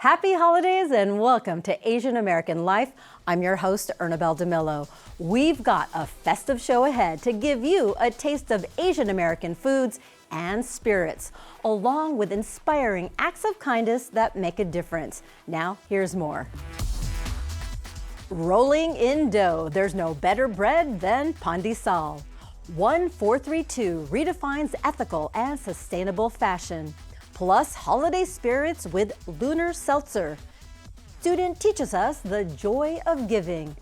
Happy holidays and welcome to Asian American Life. I'm your host, Ernabel Demillo. We've got a festive show ahead to give you a taste of Asian American foods and spirits, along with inspiring acts of kindness that make a difference. Now, here's more. Rolling in dough, there's no better bread than Pandesal. 1432 redefines ethical and sustainable fashion. Plus holiday spirits with Lunar Seltzer. Student teaches us the joy of giving.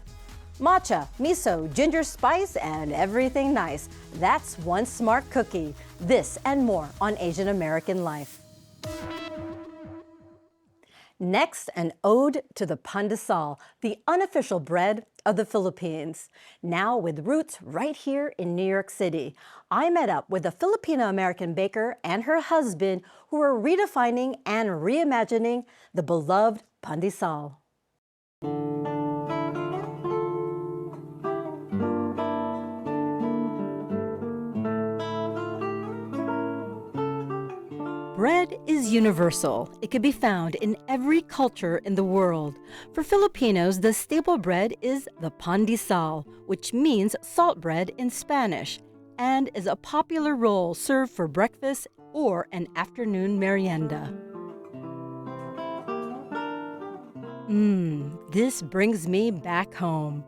Matcha, miso, ginger spice, and everything nice. That's one smart cookie. This and more on Asian American Life. Next, an ode to the Pandesal, the unofficial bread of the Philippines. Now with roots right here in New York City. I met up with a Filipino-American baker and her husband who are redefining and reimagining the beloved Pandesal. Bread is universal. It can be found in every culture in the world. For Filipinos, the staple bread is the Pandesal, which means salt bread in Spanish, and is a popular roll served for breakfast or an afternoon merienda. This brings me back home.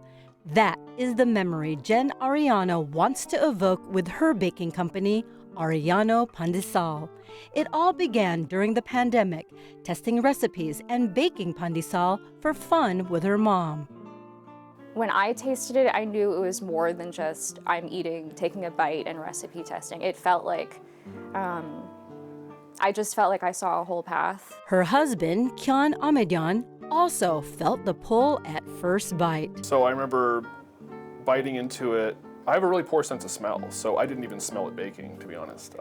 That is the memory Jen Ariano wants to evoke with her baking company, Ariano Pandesal. It all began during the pandemic, testing recipes and baking Pandesal for fun with her mom. When I tasted it, I knew it was more than just I'm eating, taking a bite, and recipe testing. It felt like, I just felt like I saw a whole path. Her husband, Kian Ahmadian, also felt the pull at first bite. So I remember biting into it. I have a really poor sense of smell, so I didn't even smell it baking, to be honest.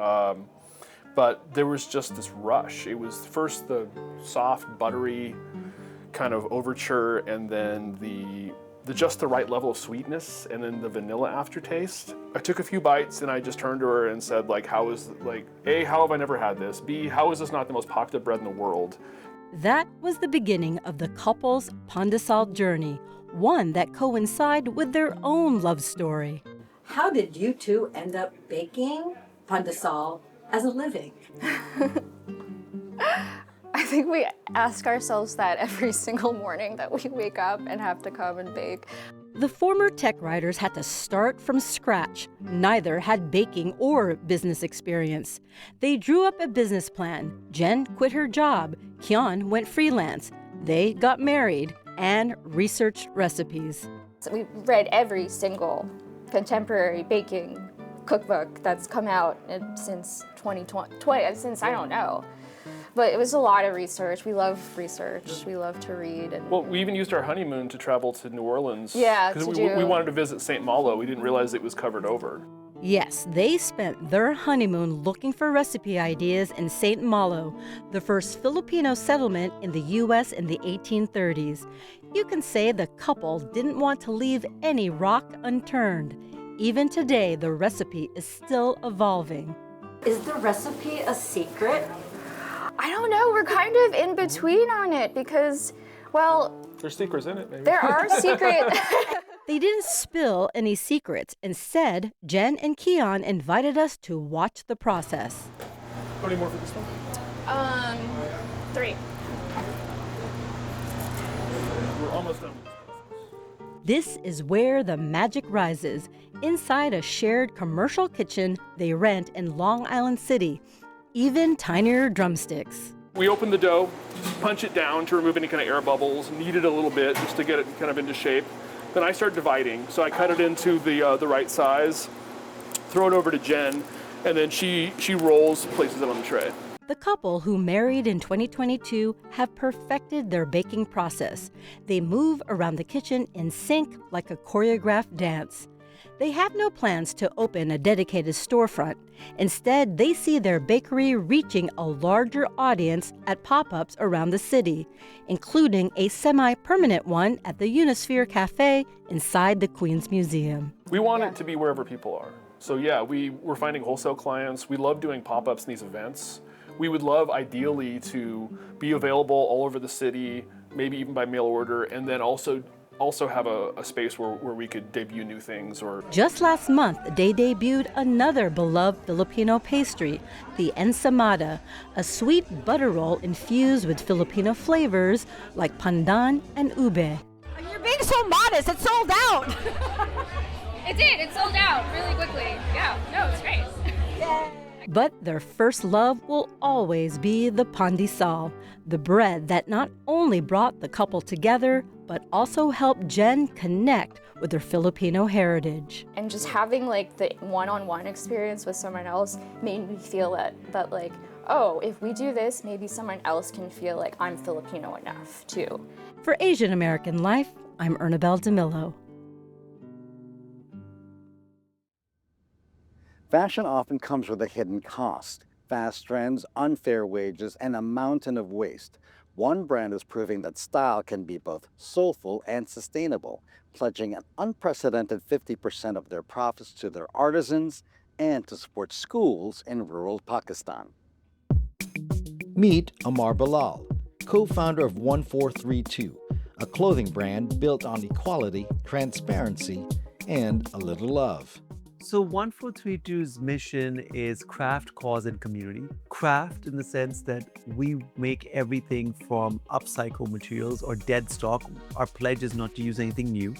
But there was just this rush. It was first the soft, buttery kind of overture, and then the just the right level of sweetness, and then the vanilla aftertaste. I took a few bites and I just turned to her and said, like, A, how have I never had this? B, how is this not the most popular bread in the world? That was the beginning of the couple's Pandesal journey, one that coincided with their own love story. How did you two end up baking Pandesal as a living? I think we ask ourselves that every single morning that we wake up and have to come and bake. The former tech writers had to start from scratch. Neither had baking or business experience. They drew up a business plan. Jen quit her job. Kian went freelance. They got married and researched recipes. So we read every single contemporary baking cookbook that's come out since 2020, since I don't know. But it was a lot of research. We love research. We love to read. Well, we even used our honeymoon to travel to New Orleans. Yeah, because we wanted to visit St. Malo. We didn't realize it was covered over. Yes, they spent their honeymoon looking for recipe ideas in St. Malo, the first Filipino settlement in the U.S. in the 1830s. You can say the couple didn't want to leave any rock unturned. Even today, the recipe is still evolving. Is the recipe a secret? I don't know. We're kind of in between on it because, well... There's secrets in it, maybe. There are secrets. They didn't spill any secrets. Instead, Jen and Kian invited us to watch the process. How many more for this one? 3. We're almost done. This is where the magic rises. Inside a shared commercial kitchen they rent in Long Island City. Even tinier drumsticks. We open the dough, punch it down to remove any kind of air bubbles, knead it a little bit just to get it kind of into shape. Then I start dividing. So I cut it into the right size, throw it over to Jen, and then she rolls, places it on the tray. The couple who married in 2022 have perfected their baking process. They move around the kitchen in sync like a choreographed dance. They have no plans to open a dedicated storefront. Instead, they see their bakery reaching a larger audience at pop-ups around the city, including a semi-permanent one at the Unisphere Cafe inside the Queens Museum. We want it to be wherever people are. So yeah, we're finding wholesale clients. We love doing pop-ups in these events We would love ideally to be available all over the city, maybe even by mail order, and then also have a space where we could debut new things. Or Just last month, they debuted another beloved Filipino pastry, the ensamada, a sweet butter roll infused with Filipino flavors like pandan and ube. You're being so modest. It's sold out. It sold out really quickly. Yeah, no, it's great. But their first love will always be the pandesal, the bread that not only brought the couple together, but also helped Jen connect with her Filipino heritage. And just having like the one-on-one experience with someone else made me feel that like, oh, if we do this, maybe someone else can feel like I'm Filipino enough too. For Asian American Life, I'm Ernabel Demillo. Fashion often comes with a hidden cost: fast trends, unfair wages, and a mountain of waste. One brand is proving that style can be both soulful and sustainable, pledging an unprecedented 50% of their profits to their artisans and to support schools in rural Pakistan. Meet Ammar Belal, co-founder of 1432, a clothing brand built on equality, transparency, and a little love. So 1432's mission is craft, cause, and community. Craft in the sense that we make everything from upcycled materials or dead stock. Our pledge is not to use anything new.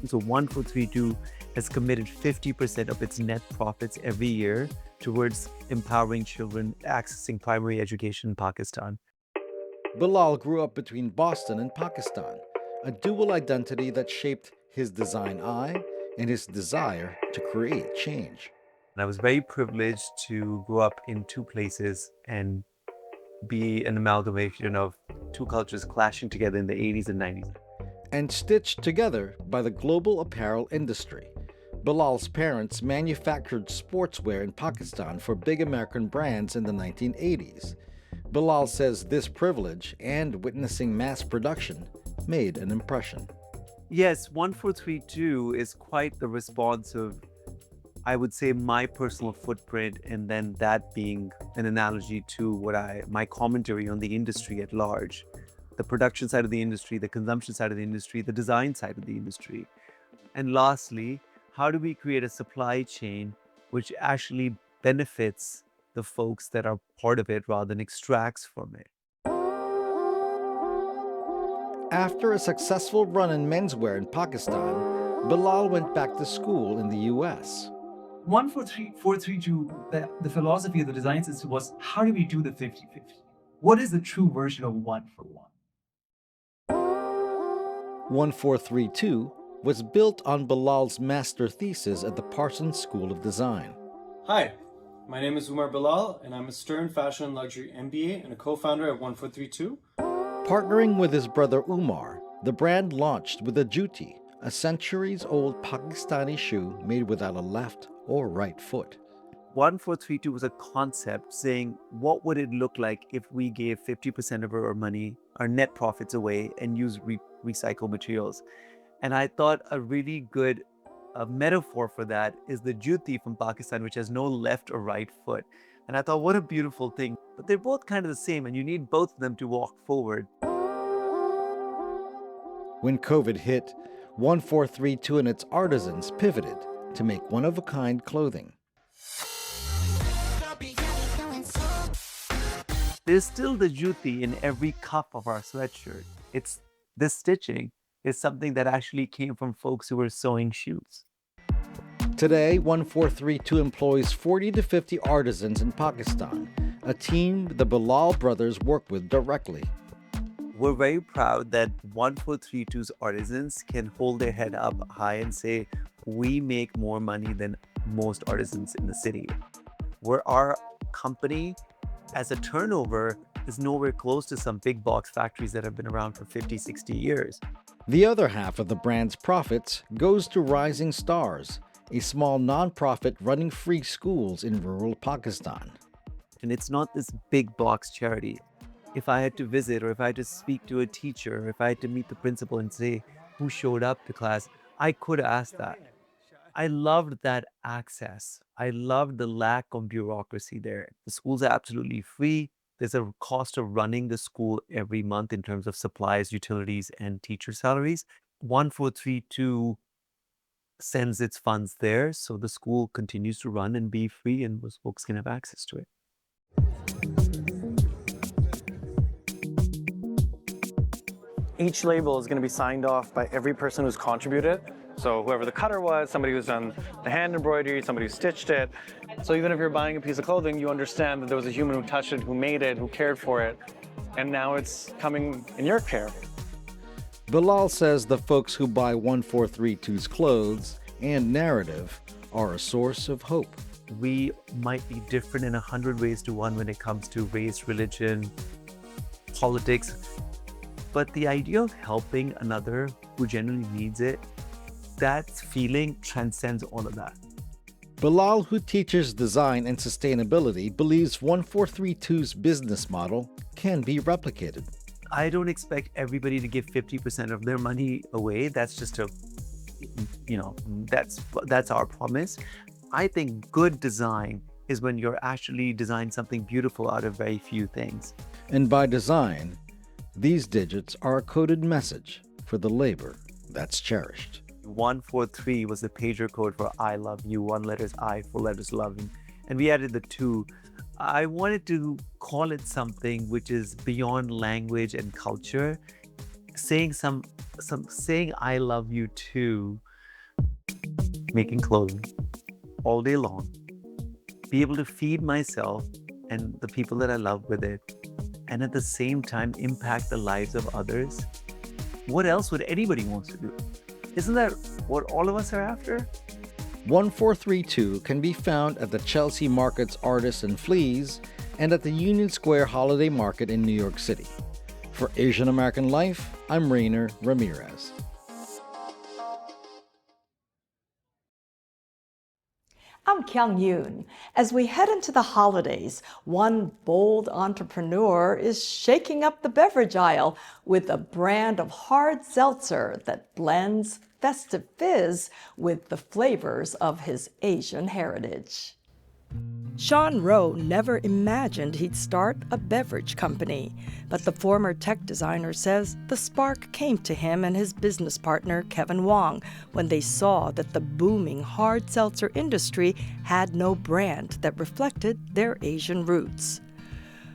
So 1432 has committed 50% of its net profits every year towards empowering children accessing primary education in Pakistan. Belal grew up between Boston and Pakistan, a dual identity that shaped his design eye and his desire to create change. And I was very privileged to grow up in two places and be an amalgamation of two cultures clashing together in the 80s and 90s. And stitched together by the global apparel industry. Belal's parents manufactured sportswear in Pakistan for big American brands in the 1980s. Belal says this privilege and witnessing mass production made an impression. Yes, 1432 is quite the response of, I would say, my personal footprint, and then that being an analogy to my commentary on the industry at large. The production side of the industry, the consumption side of the industry, the design side of the industry. And lastly, how do we create a supply chain which actually benefits the folks that are part of it rather than extracts from it? After a successful run in menswear in Pakistan, Belal went back to school in the US. 1432, the philosophy of the design system was, how do we do the 50-50? What is the true version of one for one? 1432 was built on Belal's master thesis at the Parsons School of Design. Hi, my name is Umar Belal, and I'm a Stern Fashion and Luxury MBA and a co-founder of 1432. Partnering with his brother Umar, the brand launched with a juti, a centuries-old Pakistani shoe made without a left or right foot. 1432 was a concept saying, what would it look like if we gave 50% of our money, our net profits away, and used recycled materials? And I thought a really good metaphor for that is the juti from Pakistan, which has no left or right foot. And I thought, what a beautiful thing. But they're both kind of the same, and you need both of them to walk forward. When COVID hit, 1432 and its artisans pivoted to make one-of-a-kind clothing. There's still the juti in every cuff of our sweatshirt. This stitching is something that actually came from folks who were sewing shoes. Today, 1432 employs 40 to 50 artisans in Pakistan, a team the Belal brothers work with directly. We're very proud that 1432's artisans can hold their head up high and say, we make more money than most artisans in the city. Where our company, as a turnover, is nowhere close to some big box factories that have been around for 50, 60 years. The other half of the brand's profits goes to Rising Stars, a small nonprofit running free schools in rural Pakistan. And it's not this big box charity. If I had to visit, or if I had to speak to a teacher, or if I had to meet the principal and say who showed up to class, I could ask that. I loved that access. I loved the lack of bureaucracy there. The schools are absolutely free. There's a cost of running the school every month in terms of supplies, utilities, and teacher salaries. 1432 sends its funds there, so the school continues to run and be free, and most folks can have access to it. Each label is going to be signed off by every person who's contributed. So whoever the cutter was, somebody who's done the hand embroidery, somebody who stitched it. So even if you're buying a piece of clothing, you understand that there was a human who touched it, who made it, who cared for it, and now it's coming in your care. Belal says the folks who buy 1432's clothes and narrative are a source of hope. We might be different in 100 ways to one when it comes to race, religion, politics, but the idea of helping another who genuinely needs it, that feeling transcends all of that. Belal, who teaches design and sustainability, believes 1432's business model can be replicated. I don't expect everybody to give 50% of their money away. That's just that's our promise. I think good design is when you're actually designing something beautiful out of very few things. And by design, these digits are a coded message for the labor that's cherished. 143 was the pager code for I love you, 1 letters I, 4 letters love, and we added the 2. I wanted to call it something which is beyond language and culture, saying saying I love you too, making clothing all day long, be able to feed myself and the people that I love with it, and at the same time impact the lives of others. What else would anybody want to do? Isn't that what all of us are after? 1432 can be found at the Chelsea Market's Artists and Fleas and at the Union Square Holiday Market in New York City. For Asian American Life, I'm Rainer Ramirez. I'm Kyung Yoon. As we head into the holidays, one bold entrepreneur is shaking up the beverage aisle with a brand of hard seltzer that blends festive fizz with the flavors of his Asian heritage. Sean Rowe never imagined he'd start a beverage company, but the former tech designer says the spark came to him and his business partner Kevin Wong when they saw that the booming hard seltzer industry had no brand that reflected their Asian roots.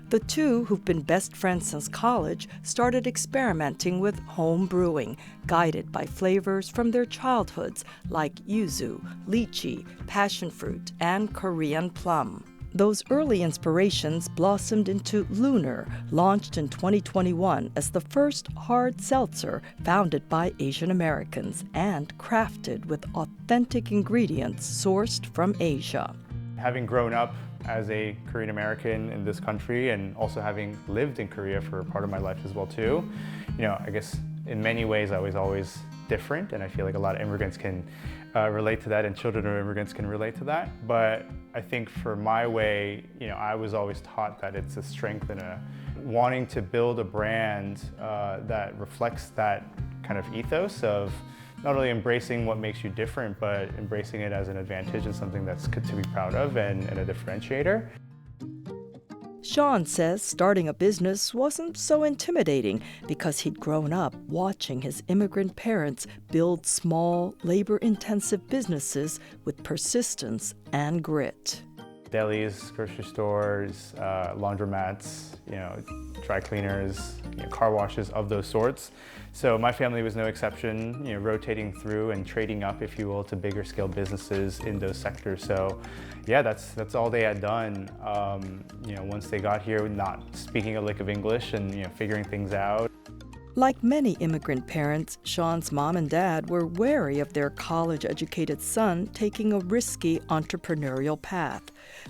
The two, who've been best friends since college, started experimenting with home brewing, guided by flavors from their childhoods like yuzu, lychee, passion fruit, and Korean plum. Those early inspirations blossomed into Lunar, launched in 2021 as the first hard seltzer founded by Asian Americans and crafted with authentic ingredients sourced from Asia. Having grown up as a Korean American in this country and also having lived in Korea for part of my life as well too, I guess in many ways I was always different, and I feel like a lot of immigrants can relate to that, and children of immigrants can relate to that. But I think for my way, I was always taught that it's a strength and a wanting to build a brand that reflects that kind of ethos of not only embracing what makes you different, but embracing it as an advantage and something that's good to be proud of and a differentiator. Sean says starting a business wasn't so intimidating because he'd grown up watching his immigrant parents build small, labor-intensive businesses with persistence and grit. Delis, grocery stores, laundromats, dry cleaners, car washes of those sorts. So my family was no exception, rotating through and trading up, if you will, to bigger scale businesses in those sectors. So yeah, that's all they had done. Once they got here, not speaking a lick of English and figuring things out. Like many immigrant parents, Sean's mom and dad were wary of their college-educated son taking a risky entrepreneurial path.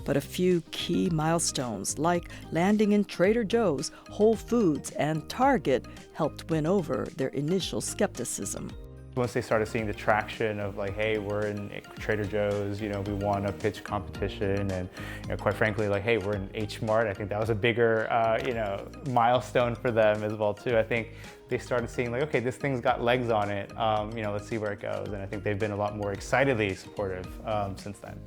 But a few key milestones, like landing in Trader Joe's, Whole Foods, and Target, helped win over their initial skepticism. Once they started seeing the traction of like, hey, we're in Trader Joe's, you know, we won a pitch competition, and you know, quite frankly, like, hey, we're in H Mart. I think that was a bigger, you know, milestone for them as well too. I think they started seeing like, okay, this thing's got legs on it. You know, let's see where it goes. And I think they've been a lot more excitedly supportive since then.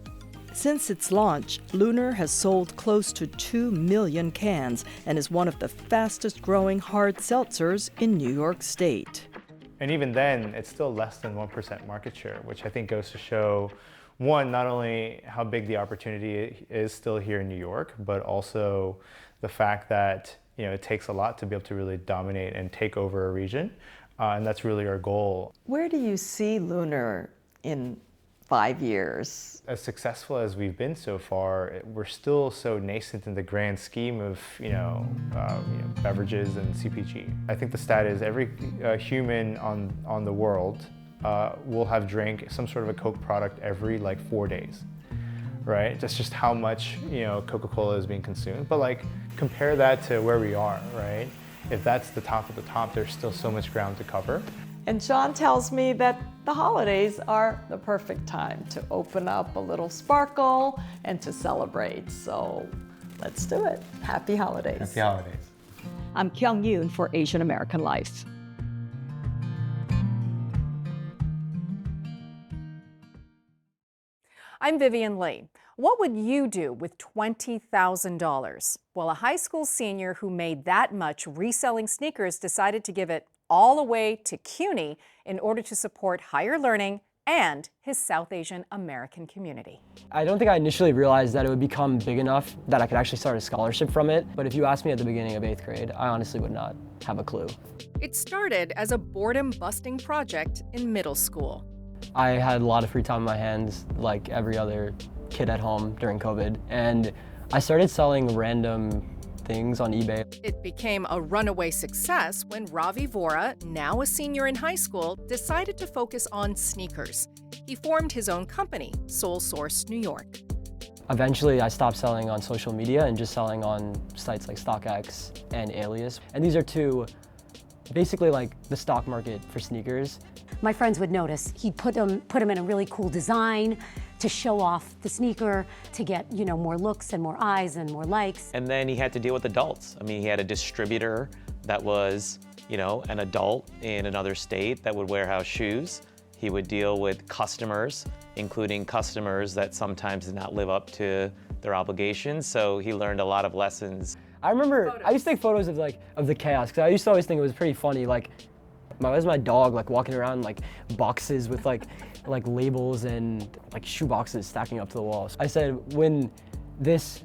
Since its launch, Lunar has sold close to 2 million cans and is one of the fastest growing hard seltzers in New York State. And even then, it's still less than 1% market share, which I think goes to show, one, not only how big the opportunity is still here in New York, but also the fact that, you know, it takes a lot to be able to really dominate and take over a region. And that's really our goal. Where do you see Lunar in 5 years? As successful as we've been so far, we're still so nascent in the grand scheme of, you know, beverages and CPG. I think the stat is every human on the world will have drank some sort of a Coke product every like 4 days, right? That's just how much, you know, Coca-Cola is being consumed. But like, compare that to where we are, right? If that's the top of the top, there's still so much ground to cover. And Sean tells me that the holidays are the perfect time to open up a little sparkle and to celebrate. So let's do it. Happy holidays. Happy holidays. I'm Kyung Yoon for Asian American Life. I'm Vivian Lee. What would you do with $20,000? Well, a high school senior who made that much reselling sneakers decided to give it all away to CUNY in order to support higher learning and his South Asian American community. I don't think I initially realized that it would become big enough that I could actually start a scholarship from it. But if you asked me at the beginning of 8th grade, I honestly would not have a clue. It started as a boredom-busting project in middle school. I had a lot of free time on my hands, like every other kid at home during COVID. And I started selling random things on eBay. It became a runaway success when Ravi Vora, now a senior in high school, decided to focus on sneakers. He formed his own company, Soul Source New York. Eventually, I stopped selling on social media and just selling on sites like StockX and Alias. And these are two, basically like the stock market for sneakers. My friends would notice. He'd put them in a really cool design to show off the sneaker, to get, you know, more looks and more eyes and more likes. And then he had to deal with adults. I mean, he had a distributor that was, you know, an adult in another state that would warehouse shoes. He would deal with customers, including customers that sometimes did not live up to their obligations. So he learned a lot of lessons. I remember, I used to take photos of the chaos, because I used to always think it was pretty funny. Like, my dog like walking around like boxes with like labels and like shoe boxes stacking up to the walls. I said, when this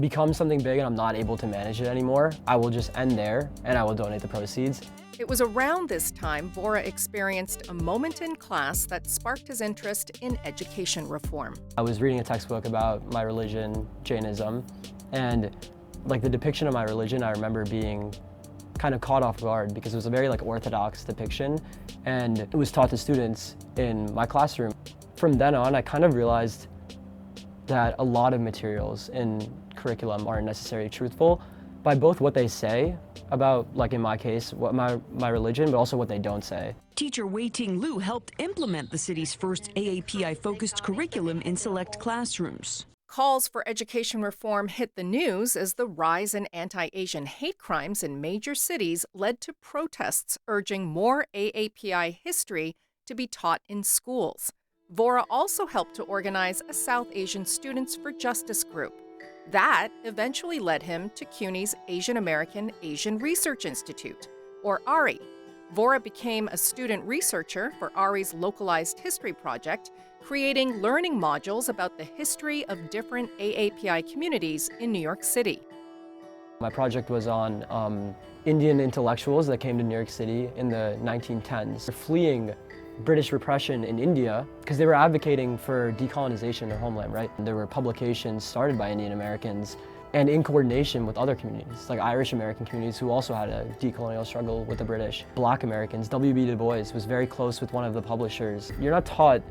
becomes something big and I'm not able to manage it anymore, I will just end there and I will donate the proceeds. It was around this time Vora experienced a moment in class that sparked his interest in education reform. I was reading a textbook about my religion, Jainism, and like the depiction of my religion, I remember being kind of caught off guard because it was a very like orthodox depiction, and it was taught to students in my classroom. From then on, I kind of realized that a lot of materials in curriculum aren't necessarily truthful by both what they say about, like in my case, what my religion, but also what they don't say. Teacher Wei-Ting Lieu helped implement the city's first AAPI-focused curriculum in select classrooms. Calls for education reform hit the news as the rise in anti-Asian hate crimes in major cities led to protests urging more AAPI history to be taught in schools. Vora also helped to organize a South Asian Students for Justice group. That eventually led him to CUNY's Asian American Asian Research Institute, or ARI. Vora became a student researcher for ARI's localized history project, creating learning modules about the history of different AAPI communities in New York City. My project was on Indian intellectuals that came to New York City in the 1910s. They're fleeing British repression in India because they were advocating for decolonization in their homeland, right? And there were publications started by Indian Americans and in coordination with other communities, like Irish American communities who also had a decolonial struggle with the British. Black Americans, W.B. Du Bois was very close with one of the publishers. You're not taught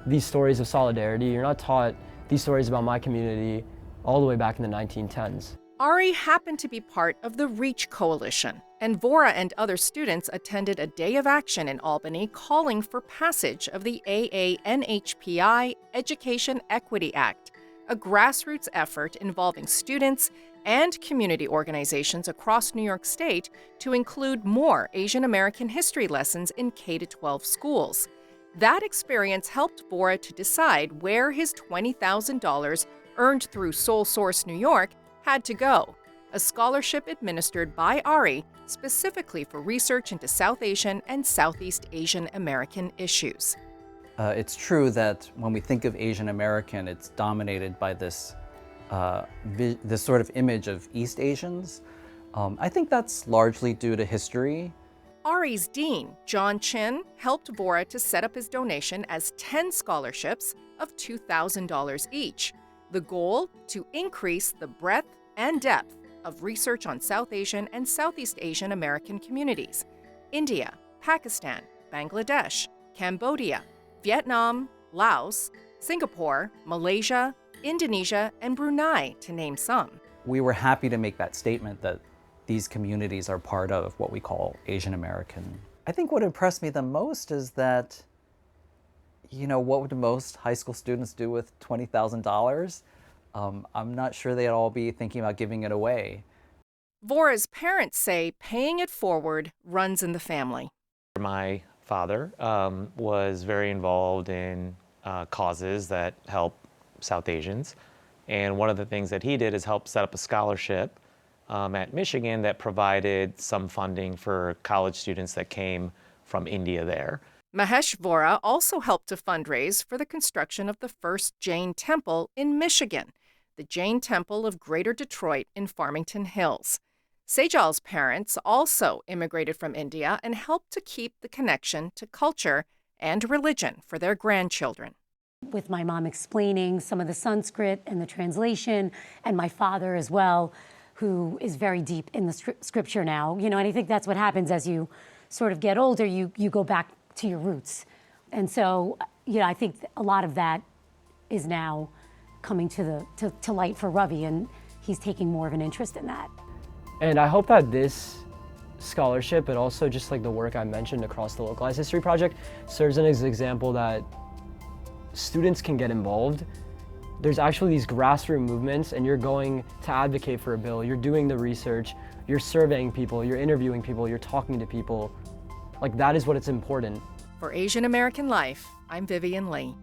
these stories of solidarity, you're not taught these stories about my community all the way back in the 1910s. ARI happened to be part of the REACH coalition, And Vora and other students attended a day of action in Albany calling for passage of the AANHPI Education Equity Act, a grassroots effort involving students and community organizations across New York State to include more Asian American history lessons in K-12 schools. That experience helped Vora to decide where his $20,000 earned through Sole Source New York had to go, a scholarship administered by Ari specifically for research into South Asian and Southeast Asian American issues. It's true that when we think of Asian American, it's dominated by this sort of image of East Asians. I think that's largely due to history. Ari's dean, John Chin, helped Vora to set up his donation as 10 scholarships of $2,000 each. The goal, to increase the breadth and depth of research on South Asian and Southeast Asian American communities. India, Pakistan, Bangladesh, Cambodia, Vietnam, Laos, Singapore, Malaysia, Indonesia, and Brunei, to name some. We were happy to make that statement that these communities are part of what we call Asian American. I think what impressed me the most is that, what would most high school students do with $20,000? I'm not sure they'd all be thinking about giving it away. Vora's parents say paying it forward runs in the family. My father was very involved in causes that help South Asians. And one of the things that he did is help set up a scholarship at Michigan that provided some funding for college students that came from India there. Mahesh Vora also helped to fundraise for the construction of the first Jain temple in Michigan, the Jain Temple of Greater Detroit in Farmington Hills. Sejal's parents also immigrated from India and helped to keep the connection to culture and religion for their grandchildren. With my mom explaining some of the Sanskrit and the translation, and my father as well, who is very deep in the scripture now, and I think that's what happens as you sort of get older, you go back to your roots. And so, I think a lot of that is now coming to light for Ravi, and he's taking more of an interest in that. And I hope that this scholarship, but also just like the work I mentioned across the Localized History Project, serves as an example that students can get involved. There's actually these grassroots movements, and you're going to advocate for a bill, you're doing the research, you're surveying people, you're interviewing people, you're talking to people. Like, that is what it's important. For Asian American Life, I'm Vivian Lee.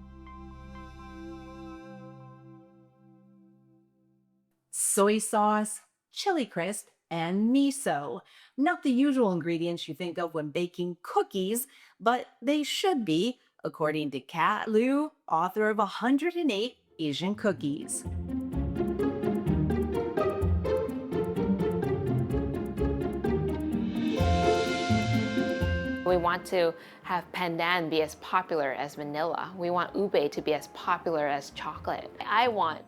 Soy sauce, chili crisp, and miso. Not the usual ingredients you think of when baking cookies, but they should be, according to Lieu, author of 108 Asian Cookies. We want to have pandan be as popular as vanilla. We want ube to be as popular as chocolate. I want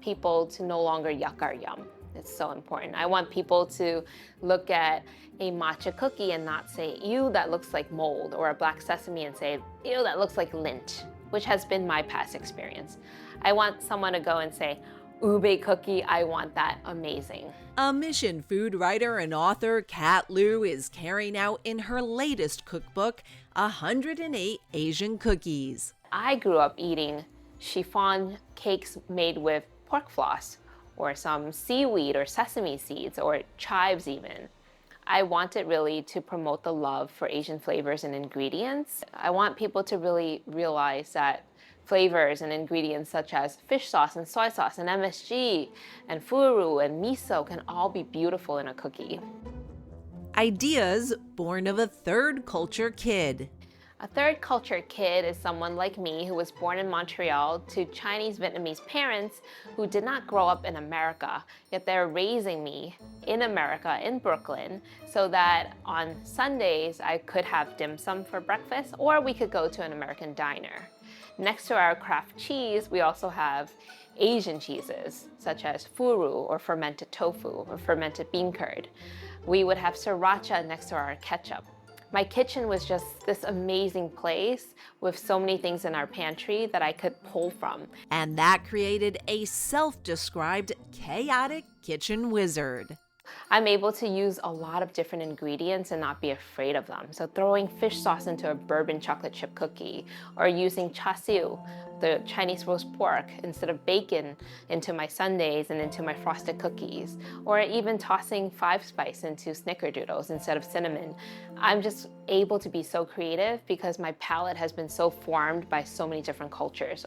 people to no longer yuck our yum. It's so important. I want people to look at a matcha cookie and not say, ew, that looks like mold, or a black sesame and say, ew, that looks like lint, which has been my past experience. I want someone to go and say, ube cookie, I want that, amazing. A Mission food writer and author, Lieu, is carrying out in her latest cookbook, 108 Asian Cookies. I grew up eating chiffon cakes made with pork floss, or some seaweed or sesame seeds, or chives even. I wanted really to promote the love for Asian flavors and ingredients. I want people to really realize that flavors and ingredients such as fish sauce and soy sauce and MSG and furu and miso can all be beautiful in a cookie. Ideas born of a third culture kid. A third culture kid is someone like me who was born in Montreal to Chinese Vietnamese parents who did not grow up in America, yet they're raising me in America, in Brooklyn, so that on Sundays I could have dim sum for breakfast, or we could go to an American diner. Next to our Kraft cheese, we also have Asian cheeses, such as furu or fermented tofu or fermented bean curd. We would have sriracha next to our ketchup. My kitchen was just this amazing place with so many things in our pantry that I could pull from. And that created a self-described chaotic kitchen wizard. I'm able to use a lot of different ingredients and not be afraid of them. So throwing fish sauce into a bourbon chocolate chip cookie, or using char siu, the Chinese roast pork, instead of bacon into my sundaes and into my frosted cookies, or even tossing 5-spice into snickerdoodles instead of cinnamon. I'm just able to be so creative because my palate has been so formed by so many different cultures.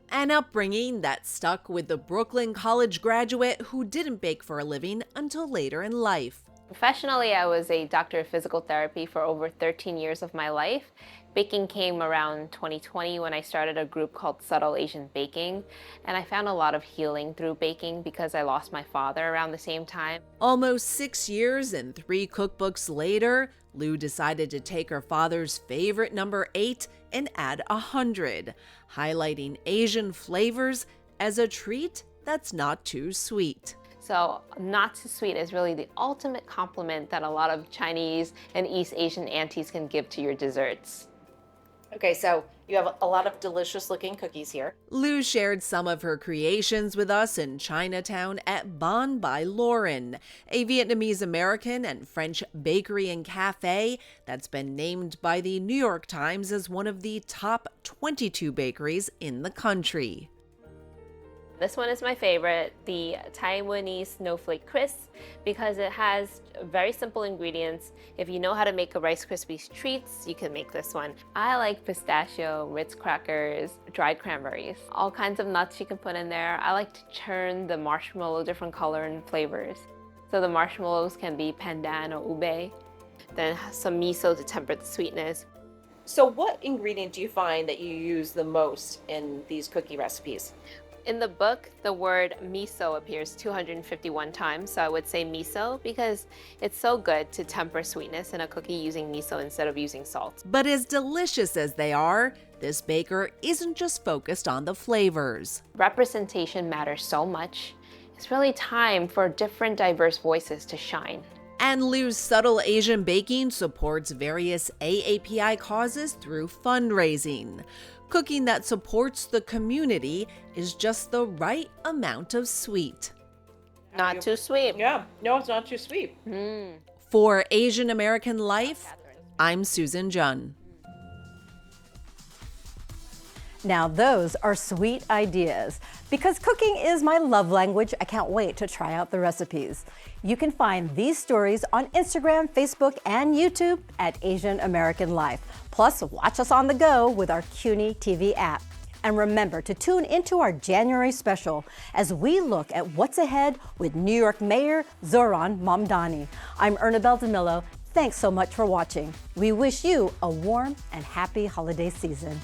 An upbringing that stuck with the Brooklyn College graduate who didn't bake for a living until later in life. Professionally, I was a doctor of physical therapy for over 13 years of my life. Baking came around 2020 when I started a group called Subtle Asian Baking, and I found a lot of healing through baking because I lost my father around the same time. Almost 6 years and 3 cookbooks later, Lieu decided to take her father's favorite number 8 and add 100, highlighting Asian flavors as a treat that's not too sweet. So not too sweet is really the ultimate compliment that a lot of Chinese and East Asian aunties can give to your desserts. Okay, so you have a lot of delicious looking cookies here. Lieu shared some of her creations with us in Chinatown at Bon by Lauren, a Vietnamese American and French bakery and cafe that's been named by the New York Times as one of the top 22 bakeries in the country. This one is my favorite, the Taiwanese Snowflake Crisp, because it has very simple ingredients. If you know how to make a Rice Krispies treats, you can make this one. I like pistachio, Ritz crackers, dried cranberries, all kinds of nuts you can put in there. I like to churn the marshmallow different color and flavors. So the marshmallows can be pandan or ube, then some miso to temper the sweetness. So what ingredient do you find that you use the most in these cookie recipes? In the book, the word miso appears 251 times, so I would say miso because it's so good to temper sweetness in a cookie using miso instead of using salt. But as delicious as they are, this baker isn't just focused on the flavors. Representation matters so much. It's really time for different diverse voices to shine. And Lieu's Subtle Asian Baking supports various AAPI causes through fundraising. Cooking that supports the community is just the right amount of sweet. Not too sweet. Yeah, no, it's not too sweet. For Asian American Life, I'm Susan Jun. Now those are sweet ideas. Because cooking is my love language, I can't wait to try out the recipes. You can find these stories on Instagram, Facebook, and YouTube at Asian American Life. Plus, watch us on the go with our CUNY TV app. And remember to tune into our January special as we look at what's ahead with New York Mayor Zohran Mamdani. I'm Ernabel Demillo. Thanks so much for watching. We wish you a warm and happy holiday season.